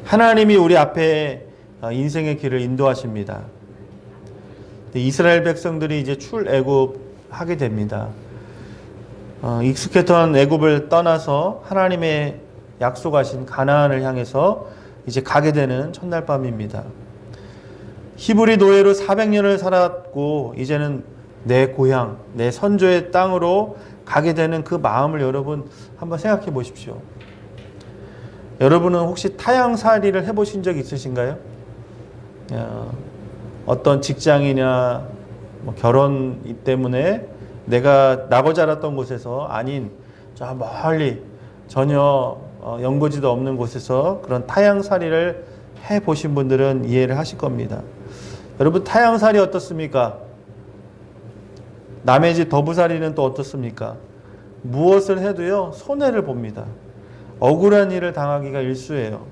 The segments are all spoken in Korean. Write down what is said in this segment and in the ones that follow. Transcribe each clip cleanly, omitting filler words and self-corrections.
하나님이 우리 앞에 인생의 길을 인도하십니다. 이스라엘 백성들이 이제 출애굽하게 됩니다. 익숙했던 애굽을 떠나서 하나님의 약속하신 가나안을 향해서 이제 가게 되는 첫날 밤입니다. 히브리 노예로 400년을 살았고 이제는 내 고향, 내 선조의 땅으로 가게 되는 그 마음을 여러분 한번 생각해 보십시오. 여러분은 혹시 타향살이를 해보신 적 있으신가요? 어떤 직장이나 결혼 때문에 내가 나고 자랐던 곳에서 아닌 저 멀리 전혀 연고지도 없는 곳에서 그런 타향살이를 해보신 분들은 이해를 하실 겁니다. 여러분, 타향살이 어떻습니까? 남의 집 더부살이는 또 어떻습니까? 무엇을 해도요, 손해를 봅니다. 억울한 일을 당하기가 일쑤예요.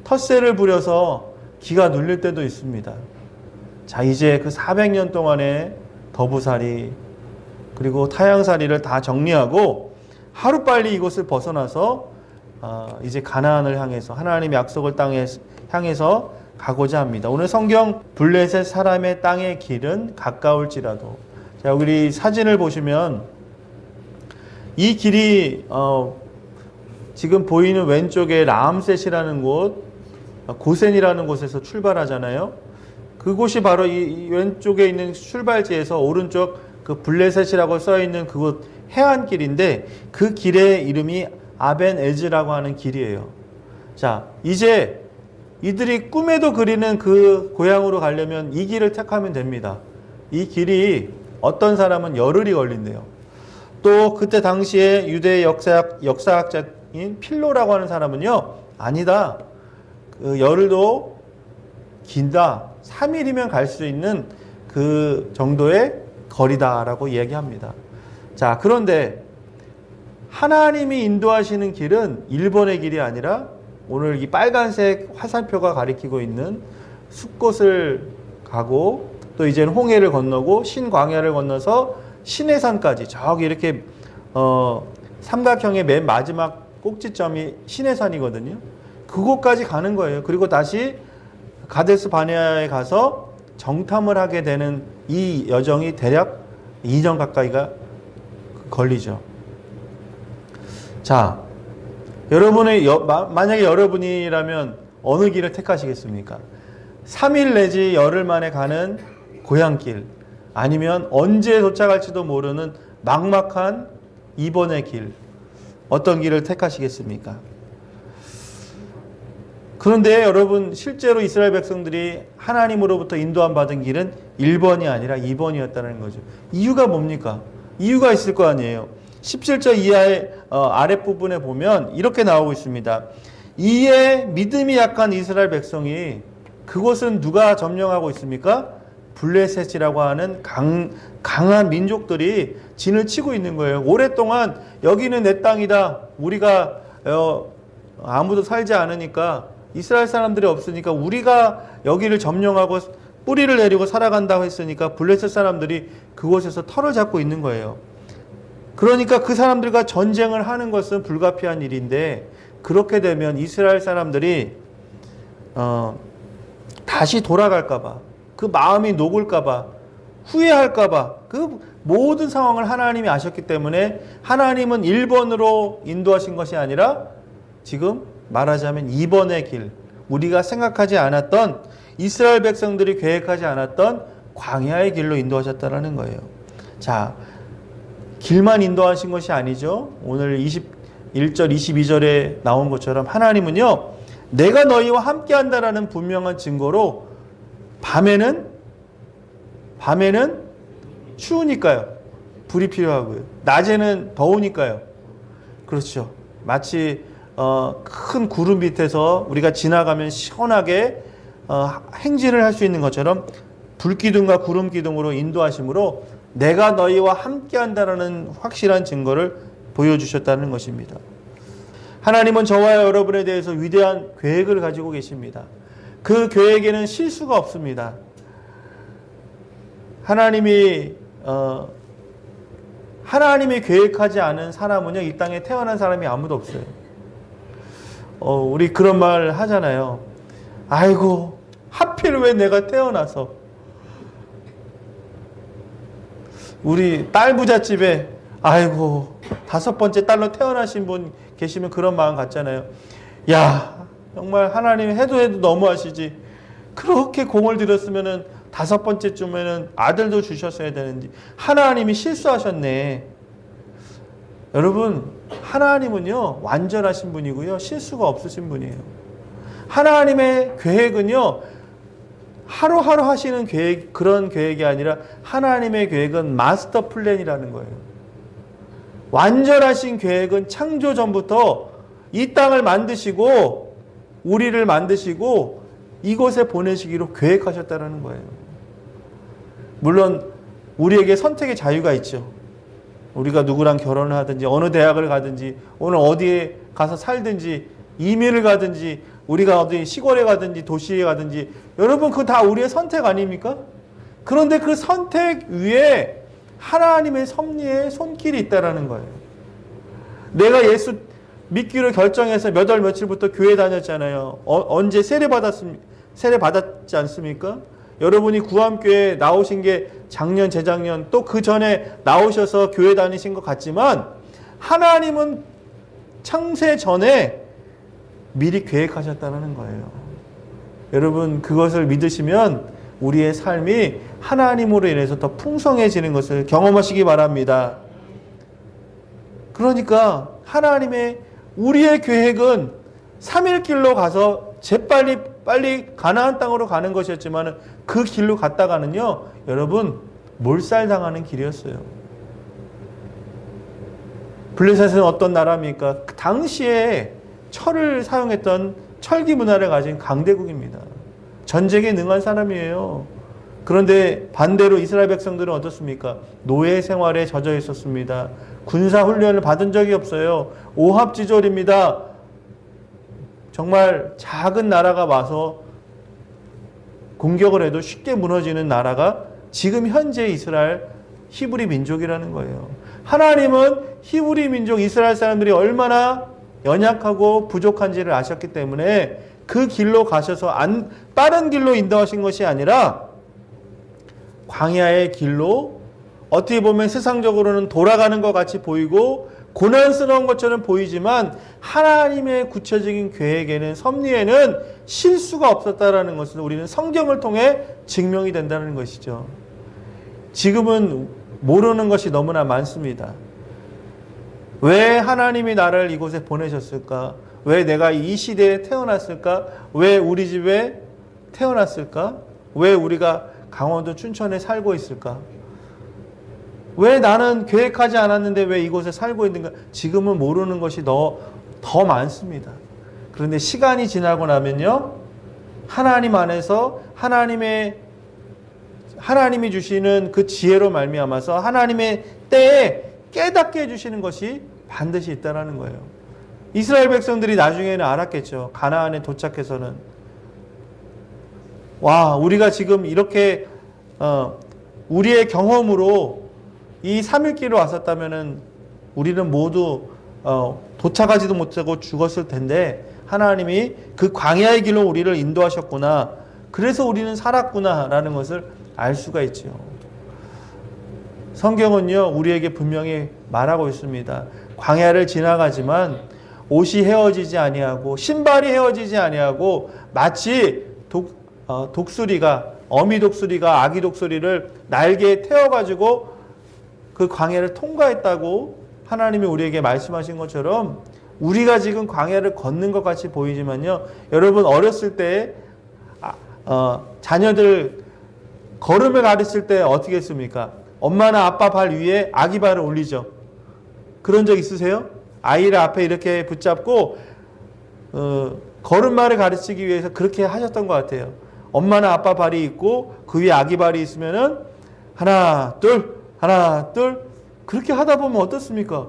텃세를 부려서 기가 눌릴 때도 있습니다. 자, 이제 그 400년 동안의 더부살이 그리고 타향살이를 다 정리하고 하루빨리 이곳을 벗어나서 이제 가나안을 향해서 하나님의 약속을 땅에 향해서 가고자 합니다. 오늘 성경 블레셋 사람의 땅의 길은 가까울지라도, 자, 우리 사진을 보시면 이 길이 지금 보이는 왼쪽에 라암셋이라는 곳, 고센이라는 곳에서 출발하잖아요. 그곳이 바로 이 왼쪽에 있는 출발지에서 오른쪽 그 블레셋이라고 써있는 그곳 해안길인데, 그 길의 이름이 아벤 에즈라고 하는 길이에요. 자, 이제 이들이 꿈에도 그리는 그 고향으로 가려면 이 길을 택하면 됩니다. 이 길이 어떤 사람은 열흘이 걸린대요. 또 그때 당시에 유대 역사학자인 필로라고 하는 사람은요, 아니다, 그 열흘도 긴다, 3일이면 갈 수 있는 그 정도의 거리다라고 이야기합니다. 자, 그런데 하나님이 인도하시는 길은 1번의 길이 아니라 오늘 이 빨간색 화살표가 가리키고 있는 숲곳을 가고, 또 이제는 홍해를 건너고 신광야를 건너서 시내산까지, 저기 이렇게 삼각형의 맨 마지막 꼭지점이 시내산이거든요. 그곳까지 가는 거예요. 그리고 다시 가데스 바네아에 가서 정탐을 하게 되는 이 여정이 대략 2년 가까이가 걸리죠. 자, 만약에 여러분이라면 어느 길을 택하시겠습니까? 3일 내지 열흘 만에 가는 고향길, 아니면 언제 도착할지도 모르는 막막한 2번의 길, 어떤 길을 택하시겠습니까? 그런데 여러분, 실제로 이스라엘 백성들이 하나님으로부터 인도함 받은 길은 1번이 아니라 2번이었다는 거죠. 이유가 뭡니까? 이유가 있을 거 아니에요. 17절 이하의 아랫부분에 보면 이렇게 나오고 있습니다. 이에 믿음이 약한 이스라엘 백성이, 그곳은 누가 점령하고 있습니까? 블레셋이라고 하는 강한 민족들이 진을 치고 있는 거예요. 오랫동안 여기는 내 땅이다, 우리가 아무도 살지 않으니까, 이스라엘 사람들이 없으니까 우리가 여기를 점령하고 뿌리를 내리고 살아간다고 했으니까 블레셋 사람들이 그곳에서 털을 잡고 있는 거예요. 그러니까 그 사람들과 전쟁을 하는 것은 불가피한 일인데, 그렇게 되면 이스라엘 사람들이 다시 돌아갈까봐, 그 마음이 녹을까봐, 후회할까봐, 그 모든 상황을 하나님이 아셨기 때문에 하나님은 1번으로 인도하신 것이 아니라 지금 말하자면 2번의 길, 우리가 생각하지 않았던, 이스라엘 백성들이 계획하지 않았던 광야의 길로 인도하셨다는 거예요. 자, 길만 인도하신 것이 아니죠. 오늘 21절 22절에 나온 것처럼 하나님은요, 내가 너희와 함께 한다라는 분명한 증거로 밤에는 추우니까요, 불이 필요하고요. 낮에는 더우니까요. 그렇죠. 마치 큰 구름 밑에서 우리가 지나가면 시원하게 행진을 할 수 있는 것처럼 불기둥과 구름기둥으로 인도하심으로 내가 너희와 함께 한다라는 확실한 증거를 보여주셨다는 것입니다. 하나님은 저와 여러분에 대해서 위대한 계획을 가지고 계십니다. 그 계획에는 실수가 없습니다. 하나님이 계획하지 않은 사람은요, 이 땅에 태어난 사람이 아무도 없어요. 우리 그런 말 하잖아요. 아이고, 하필 왜 내가 태어나서. 우리 딸 부잣집에, 아이고, 5번째 딸로 태어나신 분 계시면 그런 마음 같잖아요. 야, 정말 하나님 해도 너무하시지. 그렇게 공을 들였으면은 5번째쯤에는 아들도 주셨어야 되는데, 하나님이 실수하셨네. 여러분, 하나님은요, 완전하신 분이고요, 실수가 없으신 분이에요. 하나님의 계획은요, 하루하루 하시는 계획, 그런 계획이 아니라 하나님의 계획은 마스터 플랜이라는 거예요. 완전하신 계획은 창조 전부터 이 땅을 만드시고, 우리를 만드시고, 이곳에 보내시기로 계획하셨다는 거예요. 물론, 우리에게 선택의 자유가 있죠. 우리가 누구랑 결혼을 하든지, 어느 대학을 가든지, 오늘 어디에 가서 살든지, 이민을 가든지, 우리가 어디 시골에 가든지, 도시에 가든지, 여러분, 그거 다 우리의 선택 아닙니까? 그런데 그 선택 위에 하나님의 섭리의 손길이 있다는 거예요. 내가 예수 믿기로 결정해서 몇 월 며칠부터 교회 다녔잖아요. 언제 세례 받았지 않습니까? 여러분이 구암교회 나오신 게 작년, 재작년, 또 그 전에 나오셔서 교회 다니신 것 같지만, 하나님은 창세 전에 미리 계획하셨다는 거예요. 여러분, 그것을 믿으시면 우리의 삶이 하나님으로 인해서 더 풍성해지는 것을 경험하시기 바랍니다. 그러니까 하나님의 우리의 계획은 3일 길로 가서 빨리 가나안 땅으로 가는 것이었지만 그 길로 갔다가는요, 여러분, 몰살당하는 길이었어요. 블레셋은 어떤 나라입니까? 그 당시에 철을 사용했던 철기 문화를 가진 강대국입니다. 전쟁에 능한 사람이에요. 그런데 반대로 이스라엘 백성들은 어떻습니까? 노예 생활에 젖어 있었습니다. 군사 훈련을 받은 적이 없어요. 오합지졸입니다. 정말 작은 나라가 와서 공격을 해도 쉽게 무너지는 나라가 지금 현재 이스라엘 히브리 민족이라는 거예요. 하나님은 히브리 민족 이스라엘 사람들이 얼마나 연약하고 부족한지를 아셨기 때문에 그 길로 가셔서 다른 길로 인도하신 것이 아니라 광야의 길로, 어떻게 보면 세상적으로는 돌아가는 것 같이 보이고 고난스러운 것처럼 보이지만 하나님의 구체적인 계획에는, 섭리에는 실수가 없었다라는 것을 우리는 성경을 통해 증명이 된다는 것이죠. 지금은 모르는 것이 너무나 많습니다. 왜 하나님이 나를 이곳에 보내셨을까? 왜 내가 이 시대에 태어났을까? 왜 우리 집에 태어났을까? 왜 우리가 강원도 춘천에 살고 있을까? 왜 나는 계획하지 않았는데 왜 이곳에 살고 있는가? 지금은 모르는 것이 더 많습니다. 그런데 시간이 지나고 나면요, 하나님 안에서 하나님이 주시는 그 지혜로 말미암아서 하나님의 때에 깨닫게 해주시는 것이 반드시 있다는 거예요. 이스라엘 백성들이 나중에는 알았겠죠. 가나안에 도착해서는. 와, 우리가 지금 이렇게 우리의 경험으로 이 3일길을 왔었다면은 우리는 모두 도착하지도 못하고 죽었을 텐데 하나님이 그 광야의 길로 우리를 인도하셨구나. 그래서 우리는 살았구나라는 것을 알 수가 있죠. 성경은요, 우리에게 분명히 말하고 있습니다. 광야를 지나가지만 옷이 헤어지지 아니하고 신발이 헤어지지 아니하고 마치 독수리가, 어미 독수리가 아기 독수리를 날개에 태워가지고 그 광야를 통과했다고 하나님이 우리에게 말씀하신 것처럼 우리가 지금 광야를 걷는 것 같이 보이지만요, 여러분 어렸을 때 자녀들 걸음을 가르칠 때 어떻게 했습니까? 엄마나 아빠 발 위에 아기 발을 올리죠. 그런 적 있으세요? 아이를 앞에 이렇게 붙잡고 걸음마를 가르치기 위해서 그렇게 하셨던 것 같아요. 엄마나 아빠 발이 있고 그 위에 아기 발이 있으면은 하나 둘 그렇게 하다 보면 어떻습니까?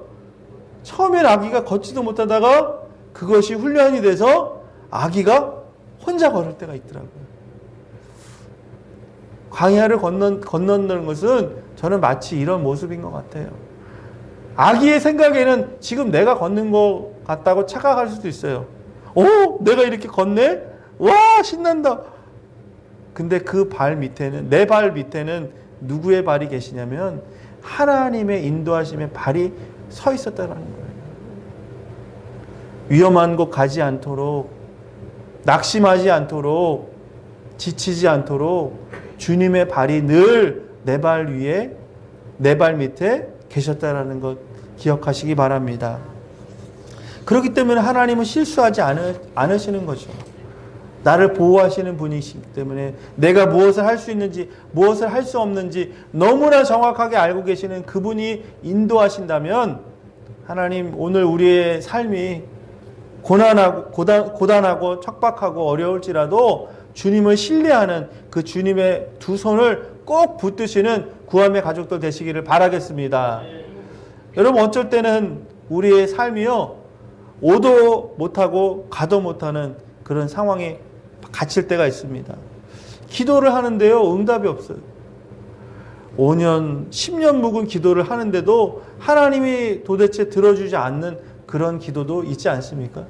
처음엔 아기가 걷지도 못하다가 그것이 훈련이 돼서 아기가 혼자 걸을 때가 있더라고요. 광야를 건너는 것은 저는 마치 이런 모습인 것 같아요. 아기의 생각에는 지금 내가 걷는 것 같다고 착각할 수도 있어요. 내가 이렇게 걷네? 와, 신난다. 근데 그 발 밑에는, 내 발 밑에는 누구의 발이 계시냐면 하나님의 인도하심의 발이 서 있었다는 거예요. 위험한 곳 가지 않도록, 낙심하지 않도록, 지치지 않도록 주님의 발이 늘 내 발 위에, 내 발 밑에 계셨다는 것 기억하시기 바랍니다. 그렇기 때문에 하나님은 실수하지 않으시는 거죠. 나를 보호하시는 분이시기 때문에 내가 무엇을 할 수 있는지, 무엇을 할 수 없는지 너무나 정확하게 알고 계시는 그분이 인도하신다면, 하나님, 오늘 우리의 삶이 고단하고 척박하고 어려울지라도 주님을 신뢰하는 그 주님의 두 손을 꼭 붙드시는 구함의 가족들 되시기를 바라겠습니다. 여러분, 어쩔 때는 우리의 삶이요, 오도 못하고 가도 못하는 그런 상황에 갇힐 때가 있습니다. 기도를 하는데요, 응답이 없어요. 5년, 10년 묵은 기도를 하는데도 하나님이 도대체 들어주지 않는 그런 기도도 있지 않습니까?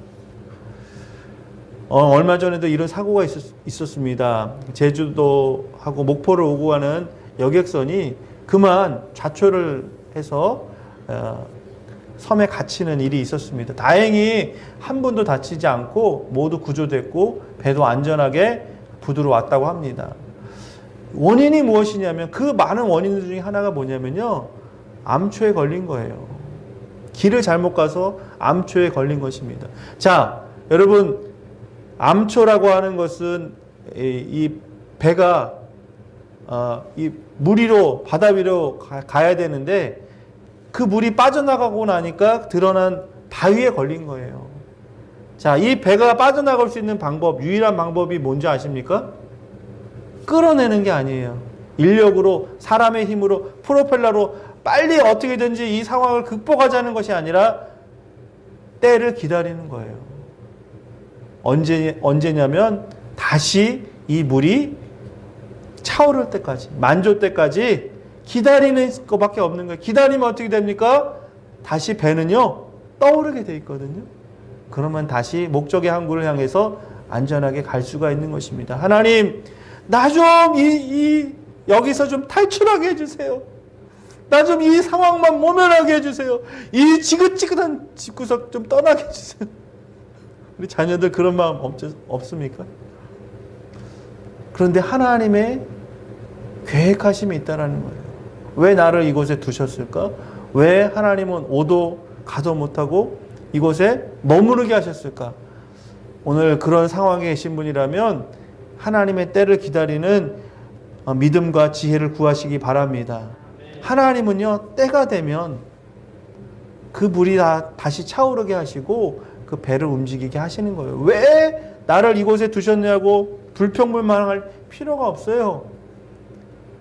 얼마 전에도 이런 사고가 있었습니다. 제주도하고 목포를 오고 가는 여객선이 그만 좌초를 해서 섬에 갇히는 일이 있었습니다. 다행히 한 분도 다치지 않고 모두 구조됐고 배도 안전하게 부두로 왔다고 합니다. 원인이 무엇이냐면, 그 많은 원인들 중에 하나가 뭐냐면요, 암초에 걸린 거예요. 길을 잘못 가서 암초에 걸린 것입니다. 자, 여러분, 암초라고 하는 것은 이 배가 이 물 위로, 바다 위로 가야 되는데 그 물이 빠져나가고 나니까 드러난 바위에 걸린 거예요. 자, 이 배가 빠져나갈 수 있는 방법, 유일한 방법이 뭔지 아십니까? 끌어내는 게 아니에요. 인력으로, 사람의 힘으로, 프로펠러로 빨리 어떻게든지 이 상황을 극복하자는 것이 아니라 때를 기다리는 거예요. 언제냐면 다시 이 물이 차오를 때까지, 만조 때까지 기다리는 것밖에 없는 거예요. 기다리면 어떻게 됩니까? 다시 배는요, 떠오르게 돼 있거든요. 그러면 다시 목적의 항구를 향해서 안전하게 갈 수가 있는 것입니다. 하나님, 나 좀 여기서 좀 탈출하게 해주세요. 나 좀 이 상황만 모면하게 해주세요. 이 지긋지긋한 집구석 좀 떠나게 해주세요. 우리 자녀들 그런 마음 없습니까? 그런데 하나님의 계획하심이 있다는 거예요. 왜 나를 이곳에 두셨을까? 왜 하나님은 오도 가도 못하고 이곳에 머무르게 하셨을까? 오늘 그런 상황에 계신 분이라면 하나님의 때를 기다리는 믿음과 지혜를 구하시기 바랍니다. 하나님은요, 때가 되면 그 물이 다시 차오르게 하시고 그 배를 움직이게 하시는 거예요. 왜 나를 이곳에 두셨냐고 불평불만할 필요가 없어요.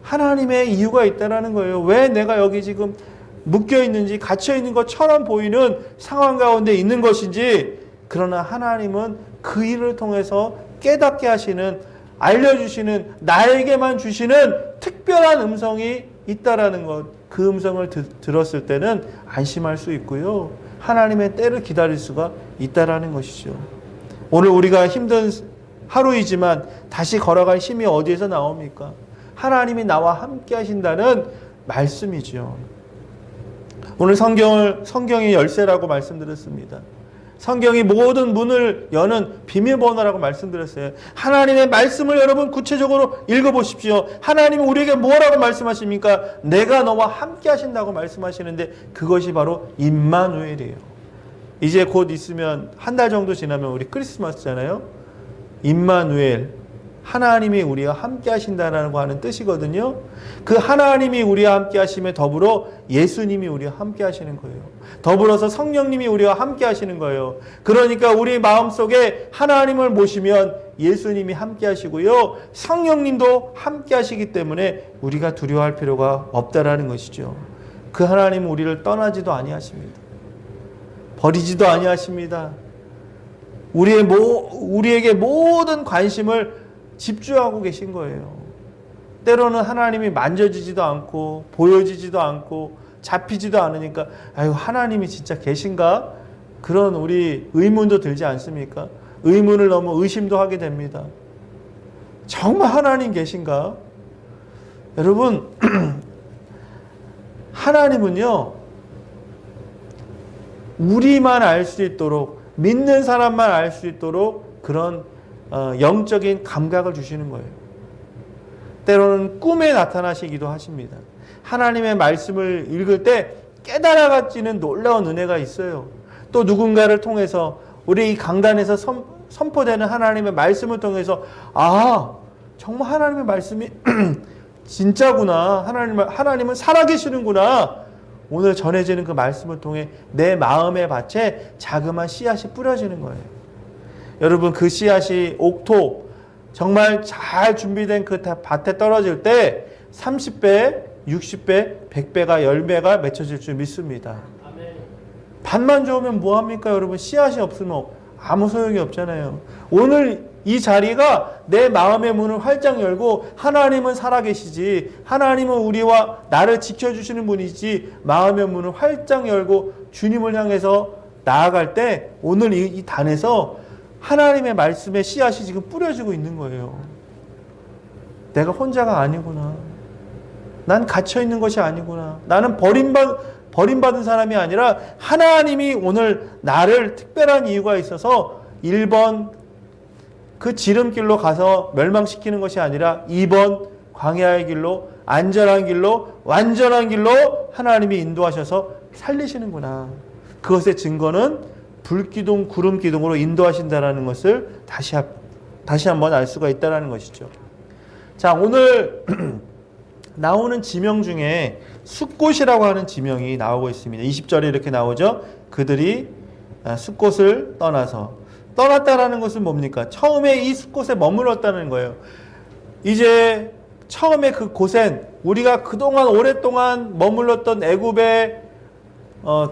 하나님의 이유가 있다는 거예요. 왜 내가 여기 지금 묶여 있는지, 갇혀 있는 것처럼 보이는 상황 가운데 있는 것인지, 그러나 하나님은 그 일을 통해서 깨닫게 하시는, 알려주시는, 나에게만 주시는 특별한 음성이 있다라는 것, 그 음성을 들었을 때는 안심할 수 있고요, 하나님의 때를 기다릴 수가 있다라는 것이죠. 오늘 우리가 힘든 하루이지만 다시 걸어갈 힘이 어디에서 나옵니까? 하나님이 나와 함께 하신다는 말씀이죠. 오늘 성경의 열쇠라고 말씀드렸습니다. 성경이 모든 문을 여는 비밀번호라고 말씀드렸어요. 하나님의 말씀을 여러분 구체적으로 읽어보십시오. 하나님은 우리에게 뭐라고 말씀하십니까? 내가 너와 함께 하신다고 말씀하시는데, 그것이 바로 임마누엘이에요. 이제 곧 있으면 한 달 정도 지나면 우리 크리스마스잖아요. 임마누엘, 하나님이 우리와 함께 하신다라고 하는 뜻이거든요. 그 하나님이 우리와 함께 하심에 더불어 예수님이 우리와 함께 하시는 거예요. 더불어서 성령님이 우리와 함께 하시는 거예요. 그러니까 우리 마음속에 하나님을 모시면 예수님이 함께 하시고요, 성령님도 함께 하시기 때문에 우리가 두려워할 필요가 없다라는 것이죠. 그 하나님은 우리를 떠나지도 아니하십니다. 버리지도 아니하십니다. 우리에게 모든 관심을 집중하고 계신 거예요. 때로는 하나님이 만져지지도 않고 보여지지도 않고 잡히지도 않으니까 아유, 하나님이 진짜 계신가? 그런 우리 의문도 들지 않습니까? 의문을 넘어 의심도 하게 됩니다. 정말 하나님 계신가? 여러분, 하나님은요, 우리만 알 수 있도록, 믿는 사람만 알 수 있도록 그런 영적인 감각을 주시는 거예요. 때로는 꿈에 나타나시기도 하십니다. 하나님의 말씀을 읽을 때 깨달아가지는 놀라운 은혜가 있어요. 또 누군가를 통해서 우리 이 강단에서 선포되는 하나님의 말씀을 통해서 정말 하나님의 말씀이 진짜구나. 하나님은 살아계시는구나. 오늘 전해지는 그 말씀을 통해 내 마음의 밭에 자그마한 씨앗이 뿌려지는 거예요. 여러분, 그 씨앗이 옥토, 정말 잘 준비된 그 밭에 떨어질 때 30배, 60배, 100배가, 10배가 맺혀질 줄 믿습니다. 밭만 좋으면 뭐합니까, 여러분? 씨앗이 없으면 아무 소용이 없잖아요. 오늘 이 자리가 내 마음의 문을 활짝 열고 하나님은 살아계시지, 하나님은 우리와 나를 지켜주시는 분이지, 마음의 문을 활짝 열고 주님을 향해서 나아갈 때 오늘 이 단에서 하나님의 말씀의 씨앗이 지금 뿌려지고 있는 거예요. 내가 혼자가 아니구나. 난 갇혀있는 것이 아니구나. 나는 버림받은 사람이 아니라 하나님이 오늘 나를 특별한 이유가 있어서 1번 그 지름길로 가서 멸망시키는 것이 아니라 2번 광야의 길로, 안전한 길로, 완전한 길로 하나님이 인도하셔서 살리시는구나. 그것의 증거는 불기둥, 구름기둥으로 인도하신다는 것을 다시 한번 알 수가 있다는 것이죠. 자, 오늘 나오는 지명 중에 숫곳이라고 하는 지명이 나오고 있습니다. 20절에 이렇게 나오죠. 그들이 숫곳을 떠났다라는 것은 뭡니까? 처음에 이 숫곳에 머물렀다는 거예요. 이제 처음에 그 고센, 우리가 그동안 오랫동안 머물렀던 애굽의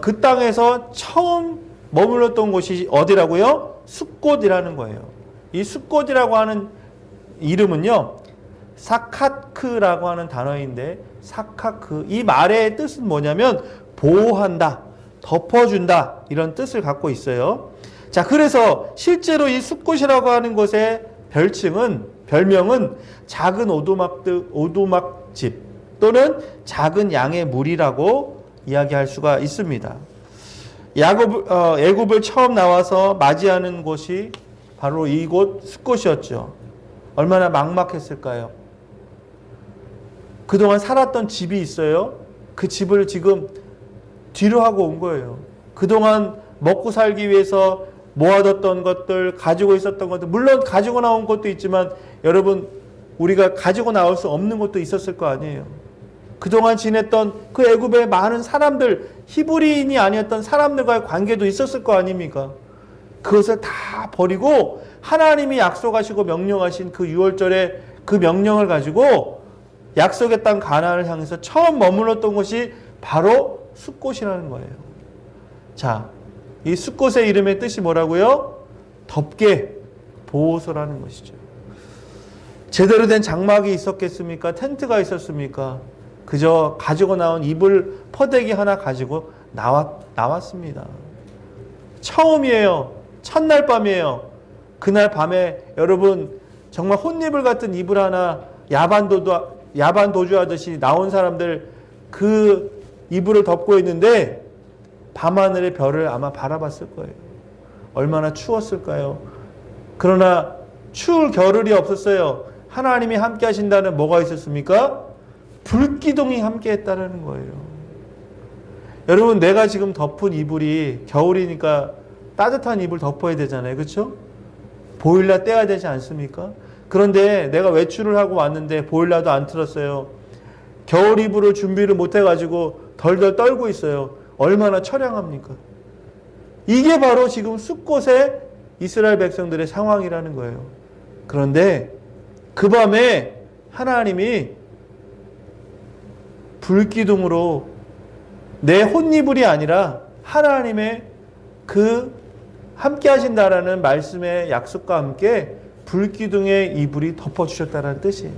그 땅에서 처음 머물렀던 곳이 어디라고요? 숫곳이라는 거예요. 이 숫곳이라고 하는 이름은요, 사카크라고 하는 단어인데, 사카크, 이 말의 뜻은 뭐냐면 보호한다, 덮어준다, 이런 뜻을 갖고 있어요. 자, 그래서 실제로 이 숫곳이라고 하는 곳의 별명은 작은 오두막집 또는 작은 양의 물이라고 이야기할 수가 있습니다. 애굽을 처음 나와서 맞이하는 곳이 바로 이곳 숫곳이었죠. 얼마나 막막했을까요? 그동안 살았던 집이 있어요. 그 집을 지금 뒤로 하고 온 거예요. 그동안 먹고 살기 위해서 모아뒀던 것들, 가지고 있었던 것들, 물론 가지고 나온 것도 있지만 여러분, 우리가 가지고 나올 수 없는 것도 있었을 거 아니에요. 그동안 지냈던 그 애굽의 많은 사람들, 히브리인이 아니었던 사람들과의 관계도 있었을 거 아닙니까? 그것을 다 버리고 하나님이 약속하시고 명령하신 그 6월절에 그 명령을 가지고 약속의 땅 가나안을 향해서 처음 머물렀던 곳이 바로 숫곳이라는 거예요. 자, 이 숫곳의 이름의 뜻이 뭐라고요? 덮개, 보호소라는 것이죠. 제대로 된 장막이 있었겠습니까? 텐트가 있었습니까? 그저 가지고 나온 이불 퍼대기 하나 가지고 나왔습니다. 처음이에요. 첫날 밤이에요. 그날 밤에 여러분 정말 혼이불 같은 이불 하나 야반 도주하듯이 나온 사람들 그 이불을 덮고 있는데 밤하늘의 별을 아마 바라봤을 거예요. 얼마나 추웠을까요? 그러나 추울 겨를이 없었어요. 하나님이 함께 하신다는 뭐가 있었습니까? 불기둥이 함께 했다는 거예요. 여러분, 내가 지금 덮은 이불이 겨울이니까 따뜻한 이불 덮어야 되잖아요. 그렇죠? 보일러 떼야 되지 않습니까? 그런데 내가 외출을 하고 왔는데 보일러도 안 틀었어요. 겨울 이불을 준비를 못 해가지고 덜덜 떨고 있어요. 얼마나 처량합니까? 이게 바로 지금 숫곳의 이스라엘 백성들의 상황이라는 거예요. 그런데 그 밤에 하나님이 불기둥으로 내 혼이불이 아니라 하나님의 그 함께 하신다라는 말씀의 약속과 함께 불기둥의 이불이 덮어주셨다는 뜻이에요.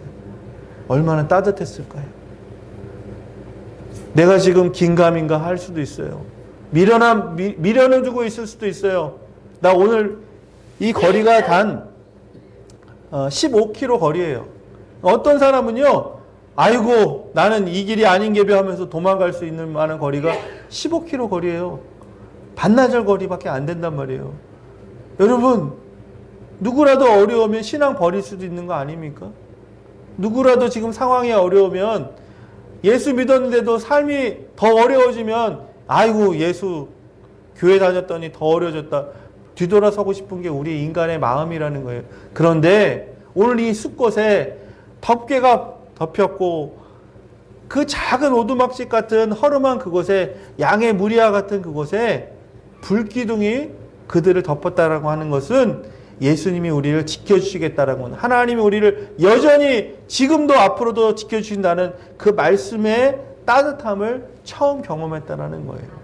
얼마나 따뜻했을까요? 내가 지금 긴가민가 할 수도 있어요. 미련을 두고 있을 수도 있어요. 나 오늘 이 거리가 단 15km 거리예요. 어떤 사람은요, 아이고 나는 이 길이 아닌 게벼 하면서 도망갈 수 있는 만한 거리가 15km 거리예요. 반나절 거리밖에 안 된단 말이에요. 여러분, 누구라도 어려우면 신앙 버릴 수도 있는 거 아닙니까? 누구라도 지금 상황이 어려우면, 예수 믿었는데도 삶이 더 어려워지면 아이고 예수 교회 다녔더니 더 어려워졌다, 뒤돌아서고 싶은 게 우리 인간의 마음이라는 거예요. 그런데 오늘 이 숲곳에 덮개가 덮였고 그 작은 오두막집 같은 허름한 그곳에, 양의 무리와 같은 그곳에 불기둥이 그들을 덮었다라고 하는 것은 예수님이 우리를 지켜주시겠다라고 하는, 하나님이 우리를 여전히 지금도 앞으로도 지켜주신다는 그 말씀의 따뜻함을 처음 경험했다라는 거예요.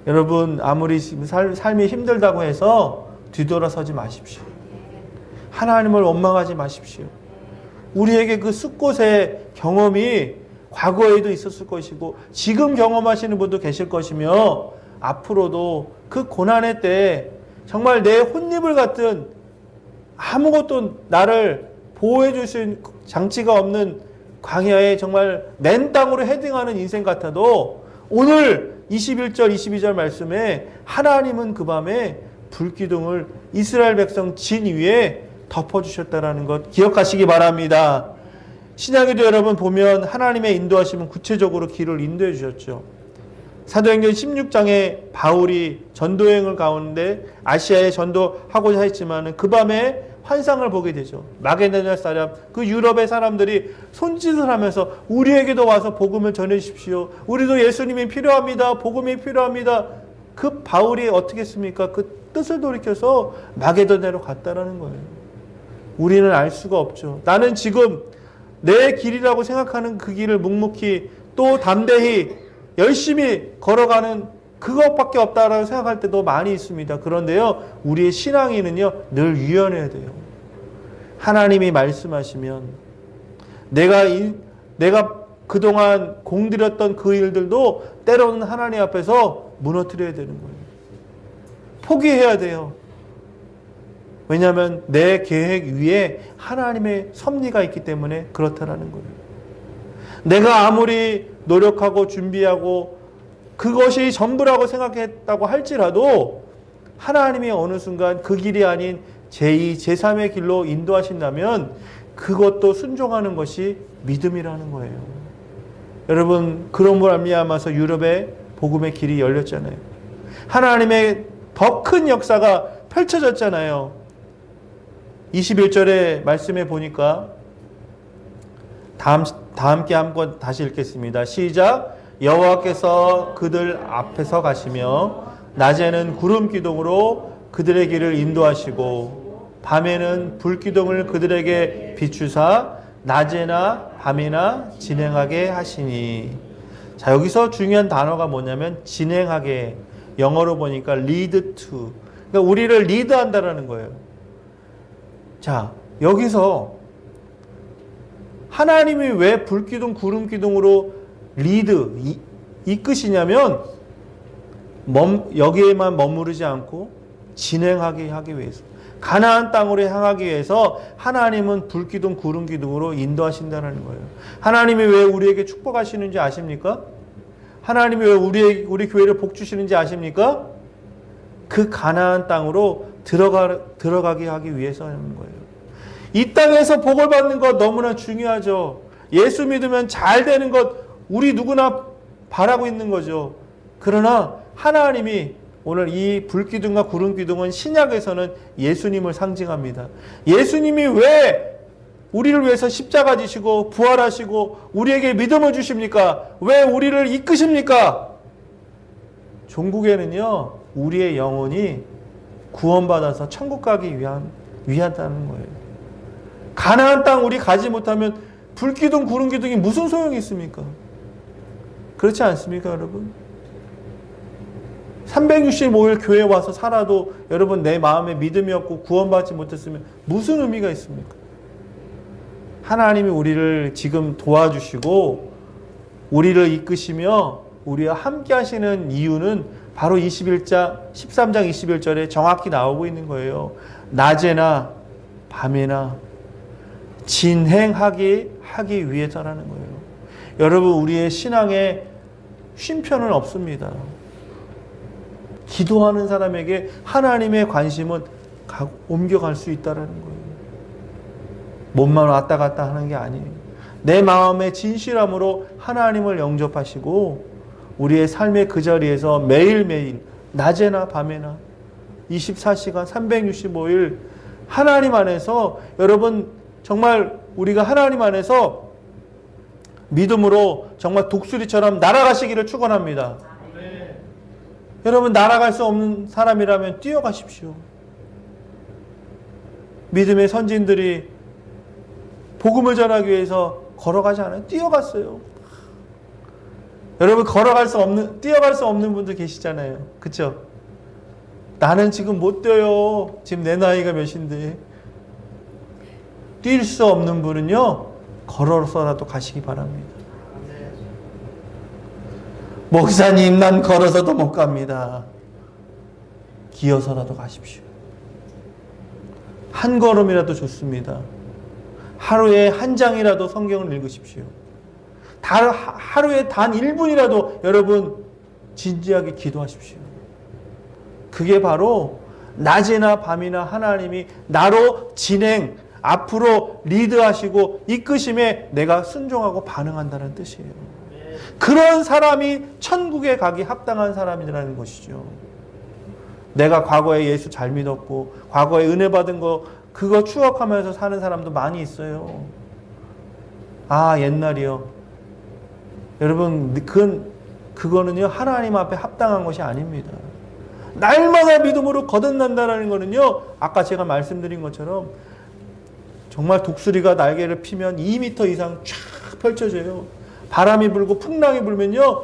여러분, 아무리 삶이 힘들다고 해서 뒤돌아서지 마십시오. 하나님을 원망하지 마십시오. 우리에게 그 숲곳의 경험이 과거에도 있었을 것이고 지금 경험하시는 분도 계실 것이며, 앞으로도 그 고난의 때에 정말 내 혼입을 같은, 아무것도 나를 보호해 줄 수 있는 장치가 없는 광야에 정말 맨 땅으로 헤딩하는 인생 같아도, 오늘 21절 22절 말씀에 하나님은 그 밤에 불기둥을 이스라엘 백성 진 위에 덮어주셨다는 것 기억하시기 바랍니다. 신약에도 여러분 보면 하나님의 인도하심은 구체적으로 길을 인도해 주셨죠. 사도행전 16장에 바울이 전도여행을 가운데 아시아에 전도하고자 했지만 그 밤에 환상을 보게 되죠. 마게도냐 사람, 그 유럽의 사람들이 손짓을 하면서 우리에게도 와서 복음을 전해 주십시오. 우리도 예수님이 필요합니다. 복음이 필요합니다. 그 바울이 어떻게 했습니까? 그 뜻을 돌이켜서 마게도냐로 갔다라는 거예요. 우리는 알 수가 없죠. 나는 지금 내 길이라고 생각하는 그 길을 묵묵히 또 담대히 열심히 걸어가는 그것밖에 없다라고 생각할 때도 많이 있습니다. 그런데요, 우리의 신앙인은요, 늘 유연해야 돼요. 하나님이 말씀하시면 내가 그동안 공들였던 그 일들도 때로는 하나님 앞에서 무너뜨려야 되는 거예요. 포기해야 돼요. 왜냐하면 내 계획 위에 하나님의 섭리가 있기 때문에 그렇다라는 거예요. 내가 아무리 노력하고 준비하고 그것이 전부라고 생각했다고 할지라도 하나님이 어느 순간 그 길이 아닌 제2, 제3의 길로 인도하신다면 그것도 순종하는 것이 믿음이라는 거예요. 여러분, 그런 걸 말미암아서 유럽의 복음의 길이 열렸잖아요. 하나님의 더 큰 역사가 펼쳐졌잖아요. 21절의 말씀에 보니까 다 함께 한번 다시 읽겠습니다. 시작. 여호와께서 그들 앞에서 가시며 낮에는 구름 기둥으로 그들의 길을 인도하시고 밤에는 불 기둥을 그들에게 비추사 낮에나 밤이나 진행하게 하시니. 자, 여기서 중요한 단어가 뭐냐면 진행하게, 영어로 보니까 lead to, 그러니까 우리를 리드한다라는 거예요. 자, 여기서 하나님이 왜 불기둥, 구름기둥으로 리드, 이끄시냐면 여기에만 머무르지 않고 진행하게 하기 위해서, 가나안 땅으로 향하기 위해서 하나님은 불기둥, 구름기둥으로 인도하신다는 거예요. 하나님이 왜 우리에게 축복하시는지 아십니까? 하나님이 왜 우리 교회를 복 주시는지 아십니까? 그 가나안 땅으로 들어가게 하기 위해서 하는 거예요. 이 땅에서 복을 받는 것 너무나 중요하죠. 예수 믿으면 잘 되는 것 우리 누구나 바라고 있는 거죠. 그러나 하나님이 오늘 이 불기둥과 구름기둥은 신약에서는 예수님을 상징합니다. 예수님이 왜 우리를 위해서 십자가 지시고 부활하시고 우리에게 믿음을 주십니까? 왜 우리를 이끄십니까? 종국에는요, 우리의 영혼이 구원받아서 천국 가기 위하다는 거예요. 가나안 땅 우리 가지 못하면 불기둥, 구름기둥이 무슨 소용이 있습니까? 그렇지 않습니까, 여러분? 365일 교회에 와서 살아도 여러분 내 마음에 믿음이 없고 구원받지 못했으면 무슨 의미가 있습니까? 하나님이 우리를 지금 도와주시고 우리를 이끄시며 우리와 함께 하시는 이유는 바로 13장 21절에 정확히 나오고 있는 거예요. 낮에나 밤에나 진행하기 위해서라는 거예요. 여러분, 우리의 신앙에 쉼표는 없습니다. 기도하는 사람에게 하나님의 관심은 옮겨갈 수 있다는 거예요. 몸만 왔다 갔다 하는 게 아니에요. 내 마음의 진실함으로 하나님을 영접하시고 우리의 삶의 그 자리에서 매일매일 낮에나 밤에나 24시간 365일 하나님 안에서, 여러분 정말 우리가 하나님 안에서 믿음으로 정말 독수리처럼 날아가시기를 축원합니다. 여러분, 날아갈 수 없는 사람이라면 뛰어가십시오. 믿음의 선진들이 복음을 전하기 위해서 걸어가지 않아요. 뛰어갔어요. 여러분, 뛰어갈 수 없는 분들 계시잖아요. 그쵸? 나는 지금 못 뛰어요. 지금 내 나이가 몇인데. 뛸 수 없는 분은요, 걸어서라도 가시기 바랍니다. 목사님, 난 걸어서도 못 갑니다. 기어서라도 가십시오. 한 걸음이라도 좋습니다. 하루에 한 장이라도 성경을 읽으십시오. 하루에 단 1분이라도 여러분 진지하게 기도하십시오. 그게 바로 낮이나 밤이나 하나님이 나로 앞으로 리드하시고 이끄심에 내가 순종하고 반응한다는 뜻이에요. 그런 사람이 천국에 가기 합당한 사람이라는 것이죠. 내가 과거에 예수 잘 믿었고 과거에 은혜 받은 거 그거 추억하면서 사는 사람도 많이 있어요. 아, 옛날이요. 여러분, 그거는요, 하나님 앞에 합당한 것이 아닙니다. 날마다 믿음으로 거듭난다는 거는요, 아까 제가 말씀드린 것처럼 정말 독수리가 날개를 피면 2m 이상 쫙 펼쳐져요. 바람이 불고 풍랑이 불면요,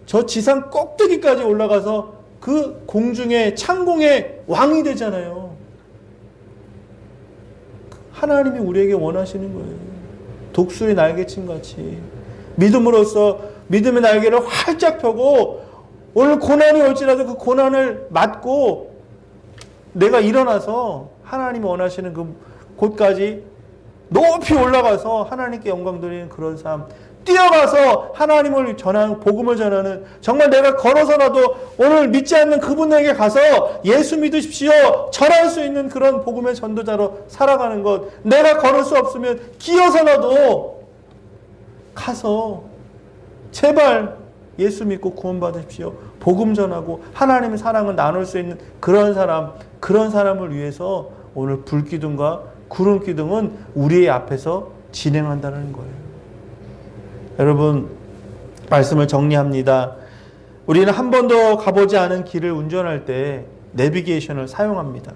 저 지상 꼭대기까지 올라가서 그 공중의 창공의 왕이 되잖아요. 하나님이 우리에게 원하시는 거예요. 독수리 날개친 같이 믿음으로써 믿음의 날개를 활짝 펴고 오늘 고난이 올지라도 그 고난을 맞고 내가 일어나서 하나님이 원하시는 그 곳까지 높이 올라가서 하나님께 영광 드리는 그런 삶, 뛰어가서 하나님을 전하는, 복음을 전하는, 정말 내가 걸어서라도 오늘 믿지 않는 그분에게 가서 예수 믿으십시오 전할 수 있는 그런 복음의 전도자로 살아가는 것, 내가 걸을 수 없으면 기어서라도 가서 제발 예수 믿고 구원받으십시오, 복음 전하고 하나님의 사랑을 나눌 수 있는 그런 사람을 위해서 오늘 불기둥과 구름기둥은 우리의 앞에서 진행한다는 거예요. 여러분, 말씀을 정리합니다. 우리는 한 번도 가보지 않은 길을 운전할 때 내비게이션을 사용합니다.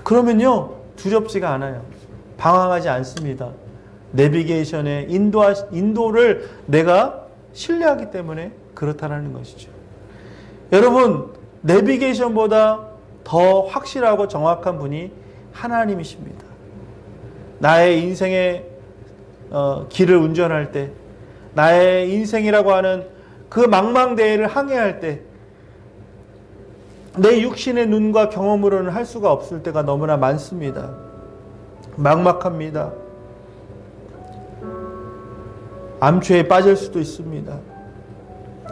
그러면요, 두렵지가 않아요. 방황하지 않습니다. 내비게이션의 인도를 내가 신뢰하기 때문에 그렇다는 것이죠. 여러분, 내비게이션보다 더 확실하고 정확한 분이 하나님이십니다. 나의 인생의 길을 운전할 때, 나의 인생이라고 하는 그 망망대해를 항해할 때, 내 육신의 눈과 경험으로는 할 수가 없을 때가 너무나 많습니다. 막막합니다. 암초에 빠질 수도 있습니다.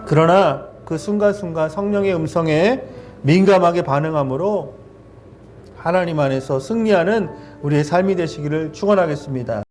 그러나 그 순간순간 성령의 음성에 민감하게 반응함으로 하나님 안에서 승리하는 우리의 삶이 되시기를 축원하겠습니다.